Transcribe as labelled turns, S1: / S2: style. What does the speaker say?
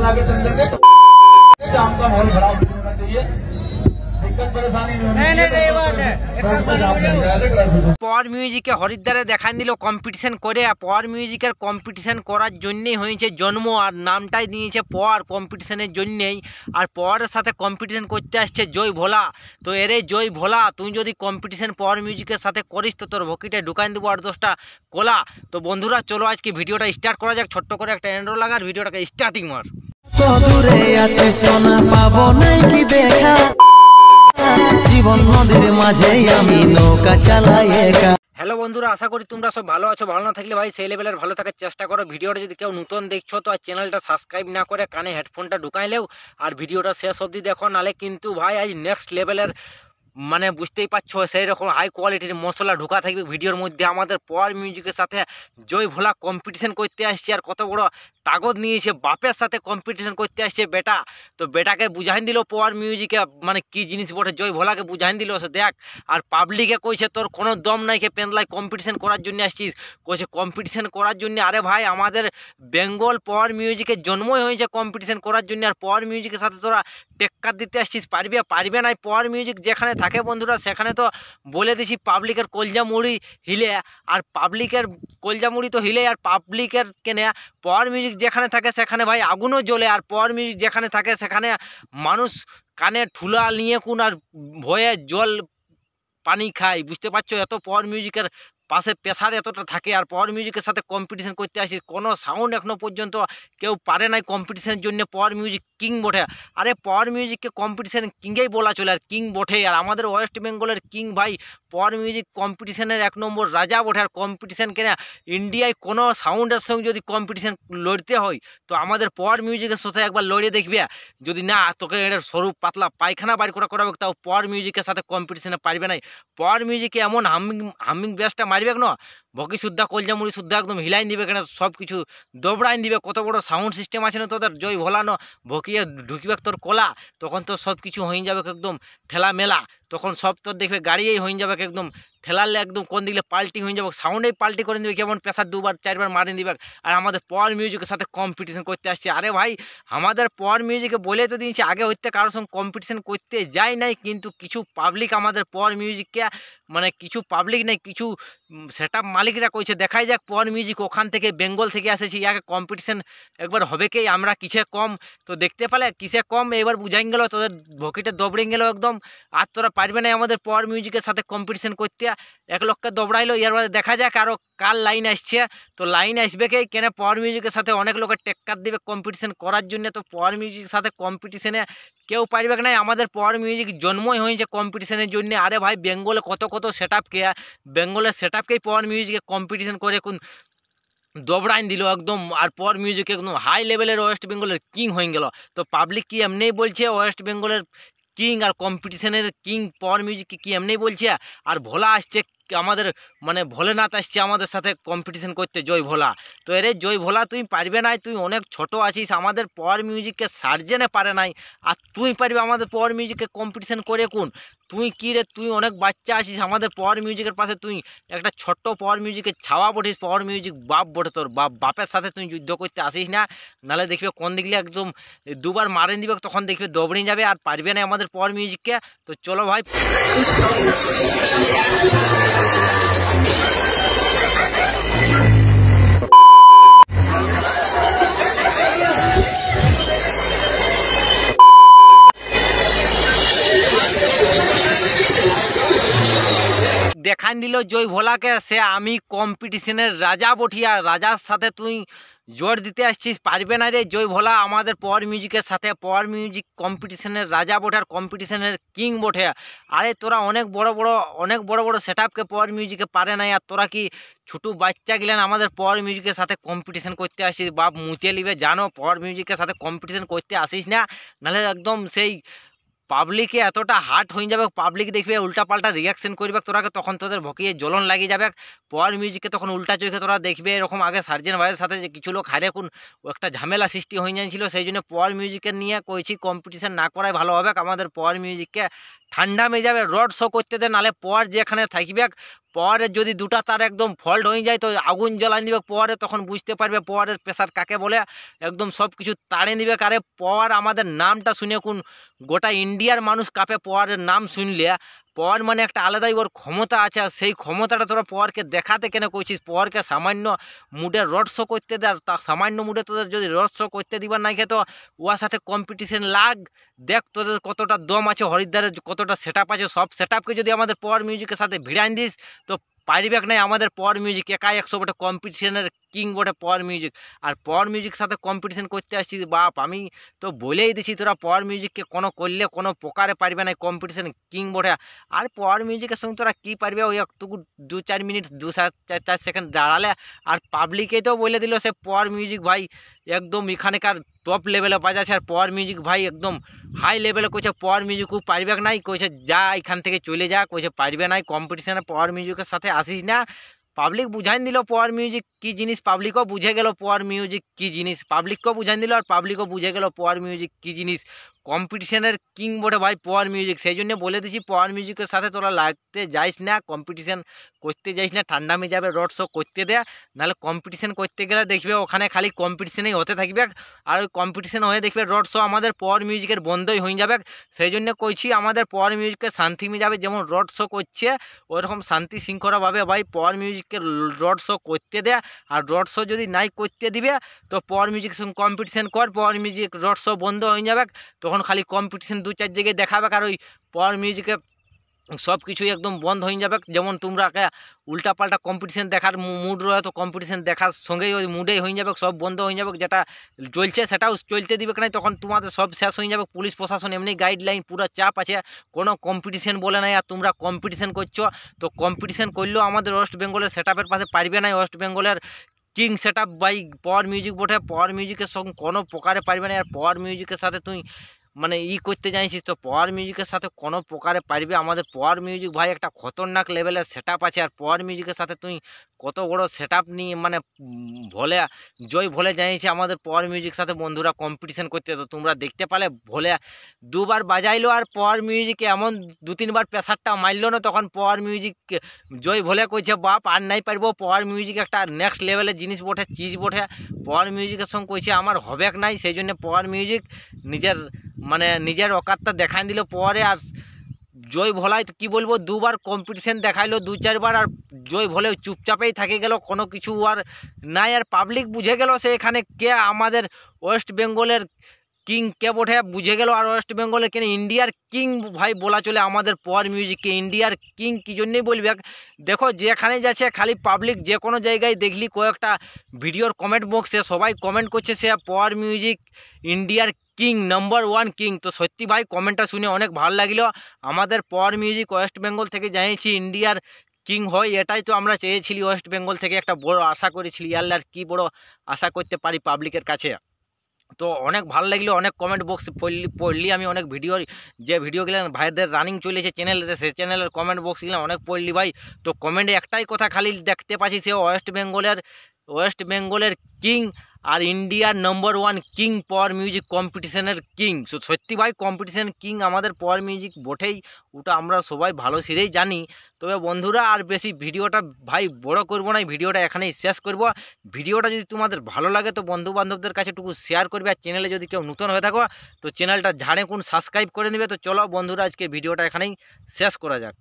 S1: आगे चल देंगे तो जाम का माहौल खराब नहीं होना चाहिए, दिक्कत परेशानी नहीं होनी चाहिए।
S2: পাওয়ার মিউজিকে হরিদ্বারে দেখান দিল কম্পিটিশন করে। পাওয়ার মিউজিকের কম্পিটিশন করার জন্যই হয়েছে জন্ম, আর নামটাই দিয়েছে পাওয়ার কম্পিটিশনের জন্যেই। আর পাওয়ারের সাথে কম্পিটিশন করতে আসছে জয় ভোলা। তো এরে জয় ভোলা, তুই যদি কম্পিটিশন পাওয়ার মিউজিকের সাথে করিস তো তোর ভকিটে ঢুকাই দেবো 8-10টা কোলা। তো বন্ধুরা চলো আজকে ভিডিওটা স্টার্ট করা যাক। ছোট্ট করে একটা এন্ড্রো লাগার ভিডিওটাকে স্টার্টিং মার।
S3: দূরে আছে সোনা পাবো নাকি দেখা, জীবন নদীর মাঝে আমি নৌকা চালাই একা।
S2: হ্যালো বন্ধুরা, আশা করি তোমরা সব ভালো আছো। ভালো না থাকলে ভাই সেই লেভেলের ভালো থাকার চেষ্টা করো। ভিডিওটা যদি কেউ নতুন দেখছো তো আর চ্যানেলটা সাবস্ক্রাইব না করে কানে হেডফোনটা ঢুকাইলেও আর ভিডিওটা শেষ অবধি দেখো, নালে কিন্তু ভাই আজ নেক্সট লেভেলের মানে বুঝতেই পারছো সেই রকম হাই কোয়ালিটির মশলা ঢোকা থাকবে ভিডিওর মধ্যে। আমাদের পাওয়ার মিউজিকের সাথে জয় ভোলা কম্পিটিশন করতে আসছে, আর কত বড় তাগদ নিয়েছে, বাপের সাথে কম্পিটিশন করতে আসছে বেটা। তো বেটাকে বুঝাইন দিল পাওয়ার মিউজিকে মানে কি জিনিস বটে, জয় ভোলাকে বুঝাইন দিল সে দেখ। আর পাবলিকে কইছে তোর কোনো দম নাই কে পেনলাই কম্পিটিশন করার জন্য আসছিস, কইছে কম্পিটিশন করার জন্য। আরে ভাই আমাদের বেঙ্গল পাওয়ার মিউজিকের জন্মই হয়েছে কম্পিটিশন করার জন্য, আর পাওয়ার মিউজিকের সাথে তোরা টেক্কার দিতে আসছিস, পারবে নাই। পাওয়ার মিউজিক যেখানে থাকে বন্ধুরা সেখানে তো বলে দিছি পাবলিকের কলজা মুড়ি হিলে, আর পাবলিকের কলজা মুড়ি তো হিলে, আর পাবলিকের কেনে পাওয়ার মিউজিক যেখানে থাকে সেখানে ভাই আগুনও জ্বলে। আর পাওয়ার মিউজিক যেখানে থাকে সেখানে মানুষ কানে ঠুলা নিয়ে কোন আর ভয়ে জল পানি খায়, বুঝতে পারছো। এত পাওয়ার মিউজিকের পাশে প্রেসার এতটা থাকে, আর পাওয়ার মিউজিকের সাথে কম্পিটিশন করতে আসি কোনো সাউন্ড এখনো পর্যন্ত কেউ পারে নাই কম্পিটিশনের জন্য। পাওয়ার মিউজিক কিং বটে। আরে পাওয়ার মিউজিককে কম্পিটিশন কিংয়েই বলা চলে, আর কিং বটে। আর আমাদের ওয়েস্ট বেঙ্গলের কিং ভাই পাওয়ার মিউজিক কম্পিটিশনের 1 নম্বর রাজা বটে। আর কম্পিটিশন কেনা ইন্ডিয়ায় কোনো সাউন্ডের সঙ্গে যদি কম্পিটিশন লড়তে হয় তো আমাদের পাওয়ার মিউজিকের সাথে একবার লড়ে দেখবে। যদি না তোকে এটার স্বরূপ পাতলা পায়খানা বাইর করাবে তাও পাওয়ার মিউজিকের সাথে কম্পিটিশনে পারবে নাই। পাওয়ার মিউজিকে এমন হামিং বেসটা মারবে না, বকি শুদ্ধা কলজামুড়ি শুদ্ধা একদম হিলাইন দিবে, কেন সব কিছু দবড়াইন দিবে। কত বড় সাউন্ড সিস্টেম আছে না তোদের, জয় ভোলানো ভকিয়ে ঢুকিবে তোর কলা, তখন তো সব কিছু হয়ে যাবে একদম ঠেলা মেলা। তখন সব তোর দেখবে গাড়িয়েই হয়ে যাবে একদম ঠেলালে একদম কোন দিকে পাল্টি হয়ে যাবে, সাউন্ডেই পাল্টি করে দিবে, কেমন প্রেসার 2-4 মারিয়ে দিবে। আর আমাদের পাওয়ার মিউজিকের সাথে কম্পিটিশন করতে আসছে। আরে ভাই আমাদের পাওয়ার মিউজিকে বলে তো দিয়েছি আগে হইতে কারোর সঙ্গে কম্পিটিশন করতে যাই নাই, কিন্তু কিছু পাবলিক আমাদের পাওয়ার মিউজিককে মানে কিছু পাবলিক নেই কিছু সেট আপ মালিকরা কইছে দেখাই যাক পাওয়ার মিউজিক ওখান থেকে বেঙ্গল থেকে এসেছি, ইয়াকে কম্পিটিশন একবার হবে কি আমরা কিসে কম। তো দেখতে পেলে কিসে কম এবার বুঝাই গেল, তোদের ভকিটে দবড়ে গেল একদম। আর তোরা পারবে না আমাদের পাওয়ার মিউজিকের সাথে কম্পিটিশন করতে। 1 লক্ষকে দবড়াইলো, এর বাদে দেখা যাক আরও কার লাইন আসছে। তো লাইন আসবে কে কেন পাওয়ার মিউজিকের সাথে অনেক লোকের টেক্কার দিবে কম্পিটিশন করার জন্য। তো পাওয়ার মিউজিকের সাথে কম্পিটিশনে কেউ পারবে না। আমাদের পাওয়ার মিউজিক জন্মই হয়েছে কম্পিটিশনের জন্য। আরে ভাই বেঙ্গলে কত সেট আপকে, বেঙ্গলের সেট আপকেই পাওয়ার মিউজিকে কম্পিটিশন করে কোন দবড়াইন দিল একদম। আর পাওয়ার মিউজিক একদম হাই লেভেলের ওয়েস্ট বেঙ্গলের কিং হয়ে গেল। তো পাবলিক কি এমনিই বলছে ওয়েস্ট বেঙ্গলের কিং আর কম্পিটিশনের কিং পাওয়ার মিউজিক কি এমনিই বলছে। আর ভোলা আসছে আমাদের মানে ভোলেনাথ আসছে আমাদের সাথে কম্পিটিশন করতে, জয় ভোলা। তো এরে জয় ভোলা তুই পারবে নাই, তুই অনেক ছোট আছিস, আমাদের পাওয়ার মিউজিককে সার্জেনে পারে নাই, আর তুই পারবি আমাদের পাওয়ার মিউজিককে কম্পিটিশন করে কোন। তুই কি রে, তুই অনেক বাচ্চা আছিস, আমাদের পাওয়ার মিউজিকের পাশে তুই একটা ছোট্ট পাওয়ার মিউজিকের ছাওয়া বটিস, পাওয়ার মিউজিক বাপ বটে তোর বাপের সাথে তুই যুদ্ধ করতে আসিস না, নাহলে দেখবে কোন দিকলে একদম 2বার মারেন দিবে, তখন দেখবে দবড়ে যাবে আর পারবে না আমাদের পাওয়ার মিউজিককে। তো চলো ভাই দেখান দিল জয় ভোলাকে সে আমি কম্পিটিশনের রাজা বঠিয়া, রাজার সাথে তুই জোর দিতে আসছিস, পারবে না রে জয় ভোলা আমাদের পাওয়ার মিউজিকের সাথে। পাওয়ার মিউজিক কম্পিটিশনের রাজা বটে আর কম্পিটিশনের কিং বটে। আরে তোরা অনেক বড় বড় সেট আপকে পাওয়ার মিউজিকে পারে নাই, আর তোরা কি ছোটো বাচ্চা গেলেন আমাদের পাওয়ার মিউজিকের সাথে কম্পিটিশন করতে আসিস। বাপ মুচে নিবে, জানো পাওয়ার মিউজিকের সাথে কম্পিটিশন করতে আসিস না, নাহলে একদম সেই পাবলিকে এতটা হার্ট হয়ে যাবে, পাবলিক দেখবে উল্টাপাল্টা রিয়াকশন করবে তোরাকে, তখন তোদের ভকিয়ে জ্বলন লাগিয়ে যাবে। পাওয়ার মিউজিককে তখন উল্টা চোখে তোরা দেখবে। এরকম আগে সার্জেন ভাইয়ের সাথে যে কিছু লোক হারে কোন একটা ঝামেলা সৃষ্টি হয়ে যাচ্ছিল, সেই জন্য পাওয়ার মিউজিকের নিয়ে কইছি কম্পিটিশন না করাই ভালো হবে। আমাদের পাওয়ার মিউজিককে ঠান্ডা মেয়ে যাবে, রড শো করতে দেয়, নাহলে পাওয়ার যেখানে থাকবে, পাওয়ারের যদি দুটা তার একদম ফল্ট হয়ে যায় তো আগুন জ্বালাই দিবে পাওয়ারে, তখন বুঝতে পারবে পাওয়ারের প্রেসার কাকে বলে, একদম সব কিছু তাড়ে দিবে। কারে পাওয়ার আমাদের নামটা শুনে কোন গোটা ইন্ডিয়ার মানুষ কাঁপে পাওয়ারের নাম শুনলে। পাওয়ার মানে একটা আলাদাই ওর ক্ষমতা আছে, আর সেই ক্ষমতাটা তোরা পাওয়ারকে দেখাতে কেন কইছিস? পাওয়ারকে সামান্য মুডে রড শো করতে দে, আর তা সামান্য মুডে তোদের যদি রড শো করতে দিবার নাই তো ওর সাথে কম্পিটিশন লাগ, দেখ তোদের কতটা দম আছে, হরিদ্বারের কতটা সেট আপ আছে। সব সেট আপকে যদি আমাদের পাওয়ার মিউজিকের সাথে ভিড়াই দিস তো পারবে নাই আমাদের পাওয়ার মিউজিক একাই 100 বটে কম্পিটিশনের কিং বটে পাওয়ার মিউজিক। আর পাওয়ার মিউজিক সাথে কম্পিটিশন করতে আসছিস বাপ, আমি তো বলেই দিছি তোরা পাওয়ার মিউজিককে কোনো করলে কোনো প্রকারে পারবে না, কম্পিটিশন কিং বটে। আর পাওয়ার মিউজিকের সঙ্গে তোরা কী পারবে, ওই একটুকু 2-4 মিনিট 2-4 সেকেন্ড দাঁড়ালে। আর পাবলিকেই তো বলে দিল সে পাওয়ার মিউজিক ভাই একদম এখানকার টপ লেভেলে বাজাচ্ছে, আর পাওয়ার মিউজিক ভাই একদম হাই লেভেলে কইছে পাওয়ার মিউজিক পারবে নাই, কইছে যা এখান থেকে চলে যা, কইছে পারবে নাই কম্পিটিশনে পাওয়ার মিউজিকের সাথে আসিস না। পাবলিক বুঝাই দিল পাওয়ার মিউজিক কী জিনিস, পাবলিকও বুঝে গেল পাওয়ার মিউজিক কী জিনিস, পাবলিককেও বুঝাই দিল আর পাবলিকও বুঝে গেল পাওয়ার মিউজিক কী জিনিস। কম্পিটিশনের কিং বটে ভাই পাওয়ার মিউজিক, সেই জন্য বলে দিছি পাওয়ার মিউজিকের সাথে তোরা লাগতে যাইস না, কম্পিটিশন করতে যাইস না, ঠান্ডা মেয়ে যাবে, রড শো করতে দে, নাহলে কম্পিটিশন করতে গেলে দেখবে ওখানে খালি কম্পিটিশনেই হতে থাকবে। আর ওই কম্পিটিশন হয়ে দেখবে রড শো আমাদের পাওয়ার মিউজিকের বন্ধই হয়ে যাবে। সেই জন্য কইছি আমাদের পাওয়ার মিউজিককে শান্তি মেয়ে যাবে, যেমন রড শো করছে ওইরকম শান্তি শৃঙ্খলাভাবে ভাই পাওয়ার মিউজিককে রড শো করতে দে। আর রড শো যদি নাই করতে দিবে তো পাওয়ার মিউজিকের সঙ্গে কম্পিটিশন কর, পাওয়ার মিউজিক রড শো বন্ধ হয়ে যাবে, তখন খালি কম্পিটিশন 2-4 জায়গায় দেখাবে। আর ওই পাওয়ার মিউজিকে সব কিছুই একদম বন্ধ হয়ে যাবে। যেমন তোমরা উল্টাপাল্টা কম্পিটিশন দেখার মুড রয়ে তো কম্পিটিশন দেখার সঙ্গেই ওই মুডেই হয়ে যাবে, সব বন্ধ হয়ে যাবে, যেটা চলছে সেটাও চলতে দিবে না, তখন তোমাদের সব শেষ হয়ে যাবে। পুলিশ প্রশাসন এমনি গাইডলাইন পুরো চাপ আছে, কোনো কম্পিটিশন বলে নাই। আর তোমরা কম্পিটিশন করছো তো কম্পিটিশন করলেও আমাদের ওয়েস্ট বেঙ্গলের সেট আপের পাশে পারবে না, ওয়েস্ট বেঙ্গলের king set up by power music বটে, পাওয়ার মিউজিকের সঙ্গে কোনো প্রকারে পারবে না। আর পাওয়ার মিউজিকের সাথে তুই মানে করতে জানিস তো পাওয়ার মিউজিকের সাথে কোনো প্রকারে পারবে। আমাদের পাওয়ার মিউজিক ভাই একটা খতরনাক লেভেলের সেট আপ আছে, আর পাওয়ার মিউজিকের সাথে তুই কত বড় সেট আপ নিয়ে মানে ভোলে ভোলে জানিয়েছে আমাদের পাওয়ার মিউজিক সাথে বন্ধুরা কম্পিটিশন করতে। তো তোমরা দেখতে পালে ভোলে 2বার বাজাইলো, আর পাওয়ার মিউজিকে এমন 2-3বার প্রেসারটা মারলো না, তখন পাওয়ার মিউজিক ভোলে কইছে বাপ আর নাই পারবো। পাওয়ার মিউজিক একটা নেক্সট লেভেলের জিনিস বটে, চিজ বটে, পাওয়ার মিউজিকের সঙ্গে কইছে আমার হবে নাই। সেই জন্য পাওয়ার মিউজিক নিজের অকাতটা দেখাই দিল পাওয়ারে। আর ভোলাই তো কী বলবো, 2বার কম্পিটিশন দেখাইলো 2-4বার, আর ভোলে চুপচাপেই থাকে গেল, কোনো কিছু আর নাই। আর পাবলিক বুঝে গেল সে এখানে কে আমাদের ওয়েস্ট বেঙ্গলের কিং কে বটে বুঝে গেল। আর ওয়েস্ট বেঙ্গলের কেন ইন্ডিয়ার কিং ভাই বলা চলে আমাদের পাওয়ার মিউজিককে, ইন্ডিয়ার কিং কী জন্যই বলবে। দেখো যেখানে যাচ্ছে খালি পাবলিক যে কোনো জায়গায় দেখলি কয়েকটা ভিডিওর কমেন্ট বক্সে সবাই কমেন্ট করছে সে পাওয়ার মিউজিক ইন্ডিয়ার কিং, নাম্বার 1 কিং। তো সত্যি ভাই কমেন্টটা শুনে অনেক ভালো লাগলো। আমাদের পাওয়ার মিউজিক ওয়েস্ট বেঙ্গল থেকে জানিয়েছি ইন্ডিয়ার কিং হয়, এটাই তো আমরা চেয়েছিলি ওয়েস্ট বেঙ্গল থেকে, একটা বড় আশা করেছিলি। আর কি বড় আশা করতে পারি পাবলিকের কাছে। তো অনেক ভালো লাগলো, অনেক কমেন্ট বক্স পড়লি আমি, অনেক যে ভিডিওগুলো ভাইদের রানিং চলেছে চ্যানেলে সেই চ্যানেলের কমেন্ট বক্সগুলো অনেক পড়লি ভাই। তো কমেন্টে একটাই কথা খালি দেখতে পাচ্ছি, সে ওয়েস্ট বেঙ্গলের কিং আর ইন্ডিয়ার নাম্বার 1 কিং পাওয়ার মিউজিক কম্পিটিশনের কিং। সত্যি ভাই কম্পিটিশন কিং আমাদের পাওয়ার মিউজিক বটেই, ওটা আমরা সবাই ভালো সিরেই জানি। তবে বন্ধুরা আর বেশি ভিডিওটা ভাই বড় করব না, ভিডিওটা এখানেই শেষ করব। ভিডিওটা যদি তোমাদের ভালো লাগে তো বন্ধু বান্ধবদের কাছে একটু শেয়ার করবে, আর চ্যানেলে যদি কেউ নতুন হয়ে থাকো তো চ্যানেলটা ঝাড়ে সাবস্ক্রাইব করে নেবে। তো চলো বন্ধুরা আজকে ভিডিওটা এখানেই শেষ করা যাক।